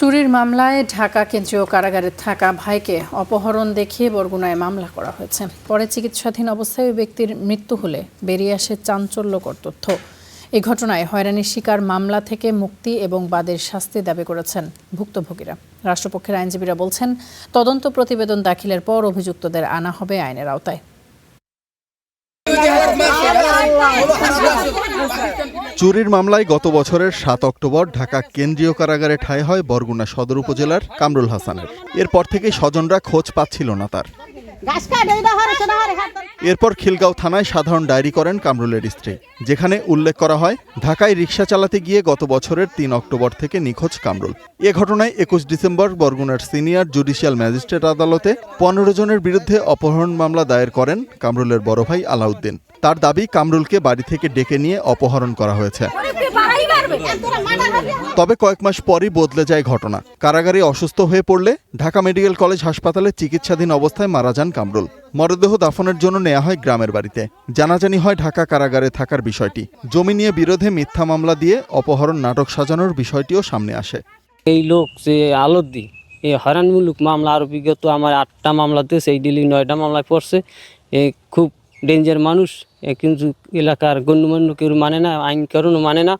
চুরির মামলায় ঢাকা কেন্দ্রীয় কারাগারে থাকা ভাইকে অপহরণ দেখিয়ে বরগুনায় মামলা করা হয়েছে। পরে চিকিৎসাধীন অবস্থায় ওই ব্যক্তির মৃত্যু হলে বেরিয়ে আসে চাঞ্চল্যকর তথ্য। এই ঘটনায় হয়রানির শিকার মামলা থেকে মুক্তি এবং বাদের শাস্তি দাবি করেছেন ভুক্তভোগীরা। রাষ্ট্রপক্ষের আইনজীবীরা বলছেন, তদন্ত প্রতিবেদন দাখিলের পর অভিযুক্তদের আনা হবে আইনের আওতায়। চুরির মামলায় গত বছরের ৭ অক্টোবর ঢাকা কেন্দ্রীয় কারাগারে ঠাঁই হয় বরগুনা সদর উপজেলার কামরুল হাসানের। এরপর থেকেই স্বজনরা খোঁজ পাচ্ছিল না তার। এরপর খিলগাঁও থানায় সাধারণ ডায়েরি করেন কামরুলের স্ত্রী, যেখানে উল্লেখ করা হয় ঢাকায় রিকশা চালাতে গিয়ে গত বছরের ৩ অক্টোবর থেকে নিখোঁজ কামরুল। এ ঘটনায় ২১ ডিসেম্বর বরগুনার সিনিয়র জুডিশিয়াল ম্যাজিস্ট্রেট আদালতে ১৫ জনের বিরুদ্ধে অপহরণ মামলা দায়ের করেন কামরুলের বড় ভাই আলাউদ্দিন। তার দাবি, কামরুলকে বাড়ি থেকে ডেকে নিয়ে অপহরণ করা হয়েছে। তবে কয়েক মাস পরই বদলে যায় ঘটনা। কারাগারে অসুস্থ হয়ে পড়লে ঢাকা মেডিকেল কলেজ হাসপাতালে চিকিৎসাধীন অবস্থায় মারা যান কামরুল। মরদেহ দাফনের জন্য নেওয়া হয় গ্রামের বাড়িতে। জানাজানি হয় ঢাকা কারাগারে থাকার বিষয়টি। জমি নিয়ে বিরোধে মিথ্যা মামলা দিয়ে অপহরণ নাটক সাজানোর বিষয়টিও সামনে আসে। এই লোক যে আলাউদ্দিন, এই হয়রানিমূলক মামলা আরো বিগত আমার ৮টা মামলা দিয়েছে, এই ডেলি 9টা মামলায় পড়ছে। খুব ডেঞ্জার মানুষ, কিন্তু এলাকার গণ্যমান্য কেউ মানে না, আইন কারণও মানে না।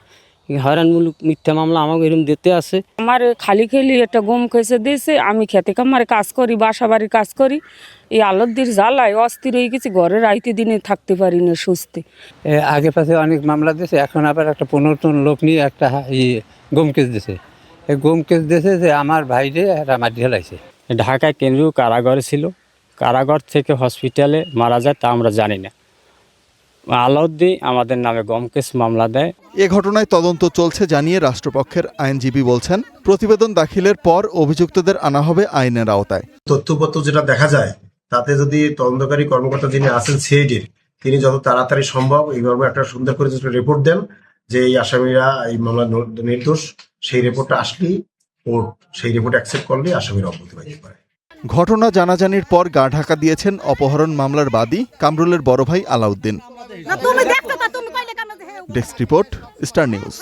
হয়রানমূলক মিথ্যা মামলা আমাকে এরকম দিতে আছে। আমার খালি একটা গম খেসে দিয়েছে। আমি খেতে কামারে কাজ করি, বাসা বাড়ির কাজ করি। এই আলাউদ্দির জ্বালায় অস্থির হয়ে গেছি, ঘরে রাইতে দিনে থাকতে পারি না সুস্থে। আগে পাশে অনেক মামলা দিয়েছে, এখন আবার একটা ১৫ লোক নিয়ে একটা গম কেস দিয়েছে। এই গম কেস দিয়েছে যে আমার ভাইরে একটা মাটি ঢেলাইছে। ঢাকায় কেন্দ্রীয় কারাগারে ছিল, কারাগার থেকে হসপিটালে মারা যায় তা আমরা জানি না। আলাউদ্দিন আমাদের নামে গম কেস মামলা দেয়। এ ঘটনায় তদন্ত চলছে জানিয়ে রাষ্ট্রপক্ষের আইনজীবী বলছেন, প্রতিবেদন দাখিলের পর অভিযুক্তদের আনা হবে আইনের আওতায়। তথ্যপত্র যেটা দেখা যায়, তাতে যদি তদন্তকারী কর্মকর্তা যিনি আছেন সিআইডির, তিনি যত তাড়াতাড়ি সম্ভব এই মর্মে একটা সুন্দর করে রিপোর্ট দেন যে এই আসামিরা এই মামলা নির্দোষ, সেই রিপোর্টটা আসলেই কোর্ট সেই রিপোর্ট অ্যাকসেপ্ট করলে আসামিরা অব্যাহতি পাইতে পারে। ঘটনা জানাজানির পর গা ঢাকা দিয়েছেন অপহরণ মামলার বাদী কামরুলের বড় ভাই Alauddin. Desk report, star news.